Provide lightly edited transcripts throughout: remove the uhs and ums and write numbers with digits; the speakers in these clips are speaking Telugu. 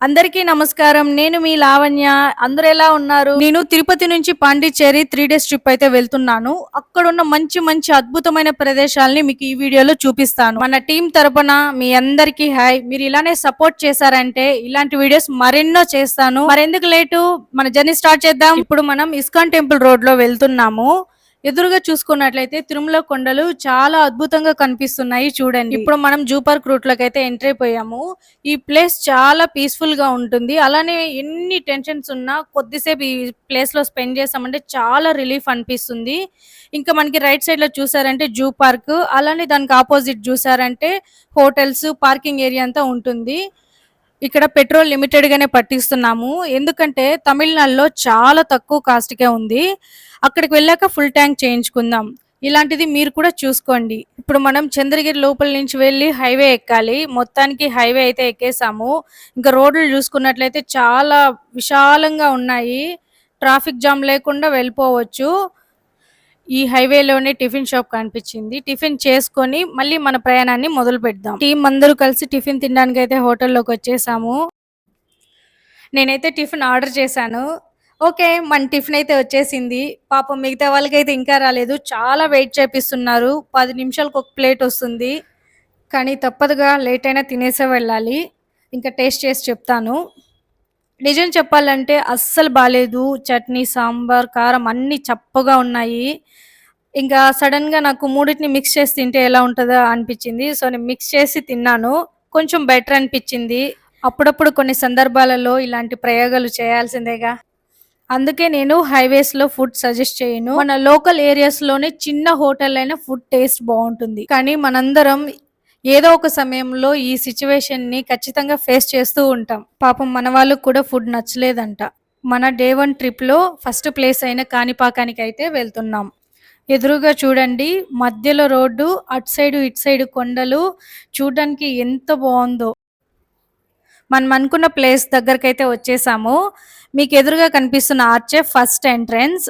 అందరికీ నమస్కారం. నేను మీ లావణ్య. అందరూ ఎలా ఉన్నారు? నేను తిరుపతి నుంచి పాండిచ్చేరి 3 డేస్ ట్రిప్ అయితే వెళ్తున్నాను. అక్కడున్న మంచి మంచి అద్భుతమైన ప్రదేశాల్ని మీకు ఈ వీడియోలో చూపిస్తాను. మన టీమ్ తరపున మీ అందరికీ హాయ్. మీరు ఇలానే సపోర్ట్ చేశారంటే ఇలాంటి వీడియోస్ మరెన్నో చేస్తాను. మరెందుకు లేటు మన జర్నీ స్టార్ట్ చేద్దాం. ఇప్పుడు మనం ఇస్కాన్ టెంపుల్ రోడ్ లో వెళ్తున్నాము. ఎదురుగా చూసుకున్నట్లయితే తిరుమల కొండలు చాలా అద్భుతంగా కనిపిస్తున్నాయి చూడండి. ఇప్పుడు మనం జూ పార్క్ రూట్ లోకి అయితే ఎంటర్ అయిపోయాము. ఈ ప్లేస్ చాలా పీస్ఫుల్ గా ఉంటుంది. అలానే ఎన్ని టెన్షన్స్ ఉన్నా కొద్దిసేపు ఈ ప్లేస్ లో స్పెండ్ చేసామంటే చాలా రిలీఫ్ అనిపిస్తుంది. ఇంకా మనకి రైట్ సైడ్ లో చూసారంటే జూ పార్క్, అలానే దానికి ఆపోజిట్ చూసారంటే హోటల్స్, పార్కింగ్ ఏరియా అంతా ఉంటుంది. ఇక్కడ పెట్రోల్ లిమిటెడ్ గానే పట్టిస్తున్నాము. ఎందుకంటే తమిళనాడులో చాలా తక్కువ కాస్ట్ కే ఉంది. అక్కడికి వెళ్ళాక ఫుల్ ట్యాంక్ చేయించుకుందాం. ఇలాంటిది మీరు కూడా చూసుకోండి. ఇప్పుడు మనం చంద్రగిరి లోపల నుంచి వెళ్ళి హైవే ఎక్కాలి. మొత్తానికి హైవే అయితే ఎక్కేసాము. ఇంకా రోడ్లు చూసుకున్నట్లయితే చాలా విశాలంగా ఉన్నాయి. ట్రాఫిక్ జామ్ లేకుండా వెళ్ళిపోవచ్చు. ఈ హైవేలోనే టిఫిన్ షాప్ కనిపించింది. టిఫిన్ చేసుకొని మళ్ళీ మన ప్రయాణాన్ని మొదలు పెడదాం. టీం అందరూ కలిసి టిఫిన్ తినడానికి అయితే హోటల్లోకి వచ్చేసాము. నేనైతే టిఫిన్ ఆర్డర్ చేశాను. ఓకే, మన టిఫిన్ అయితే వచ్చేసింది. పాపం మిగతా వాళ్ళకైతే ఇంకా రాలేదు. చాలా వెయిట్ చేపిస్తున్నారు. 10 నిమిషాలకు ఒక ప్లేట్ వస్తుంది. కానీ తప్పదుగా, లేట్ అయినా తినేసే వెళ్ళాలి. ఇంకా టేస్ట్ చేసి చెప్తాను. నిజం చెప్పాలంటే అస్సలు బాలేదు. చట్నీ, సాంబార్, కారం అన్నీ చప్పగా ఉన్నాయి. ఇంకా సడన్‌గా నాకు మూడిటిని మిక్స్ చేసి తింటే ఎలా ఉంటదా అనిపిచ్చింది. సో, నేను మిక్స్ చేసి తిన్నాను. కొంచెం బెటర్ అనిపిచ్చింది. అప్పుడప్పుడు కొన్ని సందర్భాలలో ఇలాంటి ప్రయోగాలు చేయాల్సిందేగా. అందుకే నేను హైవేస్‌లో ఫుడ్ సజెస్ట్ చేయను. మన లోకల్ ఏరియాస్‌లోనే చిన్న హోటల్ అయినా ఫుడ్ టేస్ట్ బావుంటుంది. కానీ మనందరం ఏదో ఒక సమయంలో ఈ సిట్యుయేషన్‌ని ఖచ్చితంగా ఫేస్ చేస్తూ ఉంటాం. పాపం మన వాళ్ళకి కూడా ఫుడ్ నచ్చలేదంట. మన డే 1 ట్రిప్‌లో ఫస్ట్ ప్లేస్ అయిన కాణిపాకానికైతే వెళ్తున్నాం. ఎదురుగా చూడండి, మధ్యలో రోడ్డు, అటు సైడు, ఇటు సైడు కొండలు. చూడ్డానికి ఎంత బావుందో. మనం అనుకున్న ప్లేస్ దగ్గరకైతే వచ్చేసాము. మీకు ఎదురుగా కనిపిస్తున్న ఆర్చే ఫస్ట్ ఎంట్రన్స్.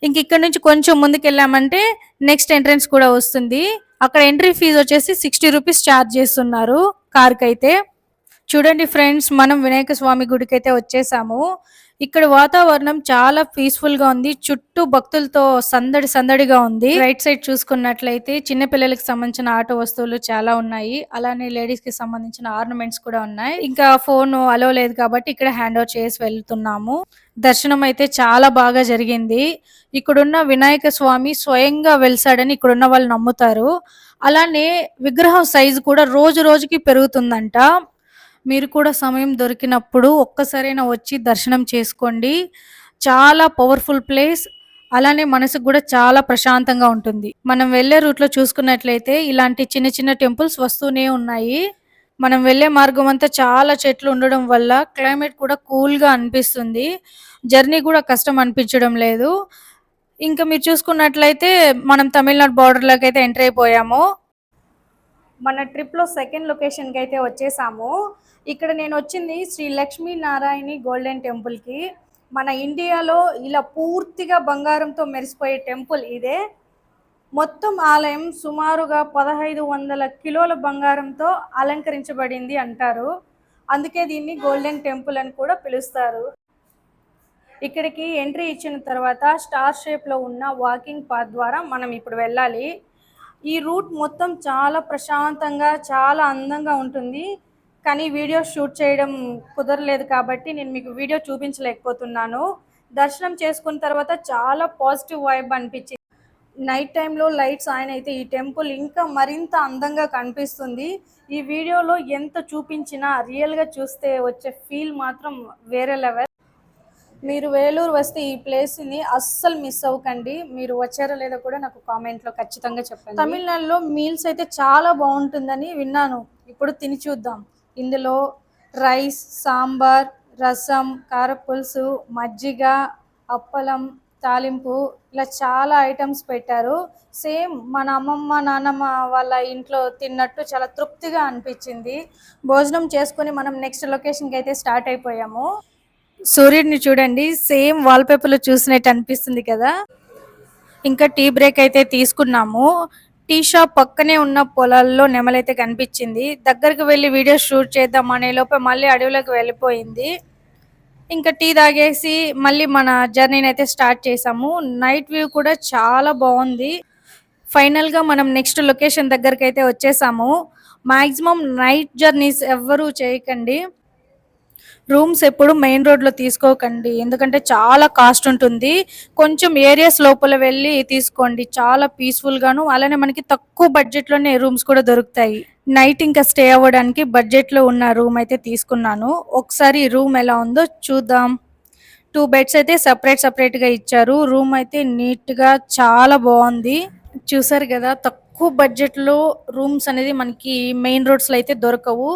ఇంక ఇక్కడ నుంచి కొంచెం ముందుకెళ్ళామంటే నెక్స్ట్ ఎంట్రన్స్ కూడా వస్తుంది. అక్కడ ఎంట్రీ ఫీజు వచ్చేసి 60 రూపీస్ ఛార్జ్ చేస్తున్నారు కార్‌కైతే. చూడండి ఫ్రెండ్స్, మనం వినాయక స్వామి గుడికైతే వచ్చేసాము. ఇక్కడ వాతావరణం చాలా పీస్ఫుల్ గా ఉంది. చుట్టూ భక్తులతో సందడి సందడిగా ఉంది. రైట్ సైడ్ చూసుకున్నట్లయితే చిన్న పిల్లలకి సంబంధించిన ఆట వస్తువులు చాలా ఉన్నాయి. అలానే లేడీస్ కి సంబంధించిన ఆర్నమెంట్స్ కూడా ఉన్నాయి. ఇంకా ఫోన్ అలో లేదు కాబట్టి ఇక్కడ హ్యాండ్ ఓవర్ చేసి వెళ్తున్నాము. దర్శనం అయితే చాలా బాగా జరిగింది. ఇక్కడున్న వినాయక స్వామి స్వయంగా వెలిసాడని ఇక్కడున్న వాళ్ళు నమ్ముతారు. అలానే విగ్రహం సైజు కూడా రోజు రోజుకి పెరుగుతుందంట. మీరు కూడా సమయం దొరికినప్పుడు ఒక్కసారైనా వచ్చి దర్శనం చేసుకోండి. చాలా పవర్ఫుల్ ప్లేస్. అలానే మనసుకు కూడా చాలా ప్రశాంతంగా ఉంటుంది. మనం వెళ్ళే రూట్‌లో చూసుకున్నట్లయితే ఇలాంటి చిన్న చిన్న టెంపుల్స్ వస్తూనే ఉన్నాయి. మనం వెళ్ళే మార్గం అంతా చాలా చెట్లు ఉండడం వల్ల క్లైమేట్ కూడా కూల్‌గా అనిపిస్తుంది. జర్నీ కూడా కష్టం అనిపించడం లేదు. ఇంకా మీరు చూసుకున్నట్లయితే మనం తమిళనాడు బోర్డర్‌లోకైతే ఎంటర్ అయిపోయాము. మన ట్రిప్‌లో సెకండ్ లొకేషన్‌కి అయితే వచ్చేసాము. ఇక్కడ నేను వచ్చింది శ్రీ లక్ష్మీ నారాయణి గోల్డెన్ టెంపుల్‌కి. మన ఇండియాలో ఇలా పూర్తిగా బంగారంతో మెరిసిపోయే టెంపుల్ ఇదే. మొత్తం ఆలయం సుమారుగా 1500 కిలోల బంగారంతో అలంకరించబడింది అంటారు. అందుకే దీన్ని గోల్డెన్ టెంపుల్ అని కూడా పిలుస్తారు. ఇక్కడికి ఎంట్రీ ఇచ్చిన తర్వాత స్టార్ షేప్‌లో ఉన్న వాకింగ్ పాత్ ద్వారా మనం ఇప్పుడు వెళ్ళాలి. ఈ రూట్ మొత్తం చాలా ప్రశాంతంగా, చాలా అందంగా ఉంటుంది. కానీ వీడియో షూట్ చేయడం కుదరలేదు కాబట్టి నేను మీకు వీడియో చూపించలేకపోతున్నాను. దర్శనం చేసుకున్న తర్వాత చాలా పాజిటివ్ వైబ్ అనిపించింది. నైట్ టైంలో లైట్స్ ఆన్ అయితే ఈ టెంపుల్ ఇంకా మరింత అందంగా కనిపిస్తుంది. ఈ వీడియోలో ఎంత చూపించినా రియల్‌గా చూస్తే వచ్చే ఫీల్ మాత్రం వేరే లెవెల్. మీరు వేలూరు వస్తే ఈ ప్లేస్‌ని అస్సలు మిస్ అవ్వకండి. మీరు వచ్చారో లేదో కూడా నాకు కామెంట్‌లో ఖచ్చితంగా చెప్పండి. తమిళనాడులో మీల్స్ అయితే చాలా బాగుంటుందని విన్నాను. ఇప్పుడు తిని చూద్దాం. ఇందులో రైస్, సాంబార్, రసం, కారపులుసు, మజ్జిగ, అప్పలం, తాలింపు ఇలా చాలా ఐటమ్స్ పెట్టారు. సేమ్ మన అమ్మమ్మ, నాన్నమ్మ వాళ్ళ ఇంట్లో తిన్నట్టు చాలా తృప్తిగా అనిపించింది. భోజనం చేసుకొని మనం నెక్స్ట్ లొకేషన్‌కి అయితే స్టార్ట్ అయిపోయాము. సూర్యుడిని చూడండి, సేమ్ వాల్‌పేపర్‌లో చూసినట్టు అనిపిస్తుంది కదా. ఇంకా టీ బ్రేక్ అయితే తీసుకున్నాము. టీ షాప్ పక్కనే ఉన్న పొలాల్లో నెమలైతే కనిపించింది. దగ్గరికి వెళ్ళి వీడియో షూట్ చేద్దాం అనే లోపే మళ్ళీ అడవిలోకి వెళ్ళిపోయింది. ఇంకా టీ తాగేసి మళ్ళీ మన జర్నీని అయితే స్టార్ట్ చేసాము. నైట్ వ్యూ కూడా చాలా బాగుంది. ఫైనల్గా మనం నెక్స్ట్ లొకేషన్ దగ్గరికి అయితే వచ్చేసాము. మాక్సిమం నైట్ జర్నీస్ ఎవ్వరూ చేయకండి. రూమ్స్ ఎప్పుడు మెయిన్ రోడ్లో తీసుకోకండి, ఎందుకంటే చాలా కాస్ట్ ఉంటుంది. కొంచెం ఏరియాస్ లోపల వెళ్ళి తీసుకోండి, చాలా పీస్ఫుల్గాను అలానే మనకి తక్కువ బడ్జెట్లోనే రూమ్స్ కూడా దొరుకుతాయి. నైట్ ఇంకా స్టే అవ్వడానికి బడ్జెట్లో ఉన్న రూమ్ అయితే తీసుకున్నాను. ఒకసారి రూమ్ ఎలా ఉందో చూద్దాం. 2 బెడ్స్ అయితే సపరేట్గా ఇచ్చారు. రూమ్ అయితే నీట్గా చాలా బాగుంది. చూసారు కదా, తక్కువ బడ్జెట్లో రూమ్స్ అనేది మనకి మెయిన్ రోడ్స్లో అయితే దొరకవు.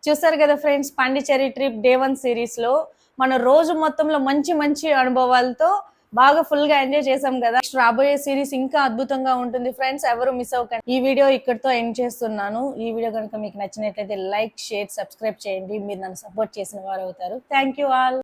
చూసారు కదా ఫ్రెండ్స్, పాండిచ్చేరి ట్రిప్ డే 1 సిరీస్లో మన రోజు మొత్తంలో మంచి మంచి అనుభవాలతో బాగా ఫుల్ గా ఎంజాయ్ చేసాం కదా. రాబోయే సిరీస్ ఇంకా అద్భుతంగా ఉంటుంది ఫ్రెండ్స్, ఎవరు మిస్ అవ్వకండి. ఈ వీడియో ఇక్కడితో ఎండ్ చేస్తున్నాను. ఈ వీడియో కనుక మీకు నచ్చినట్లయితే లైక్, షేర్, సబ్స్క్రైబ్ చేయండి. మీరు నన్ను సపోర్ట్ చేసిన వారు అవుతారు. Thank you all.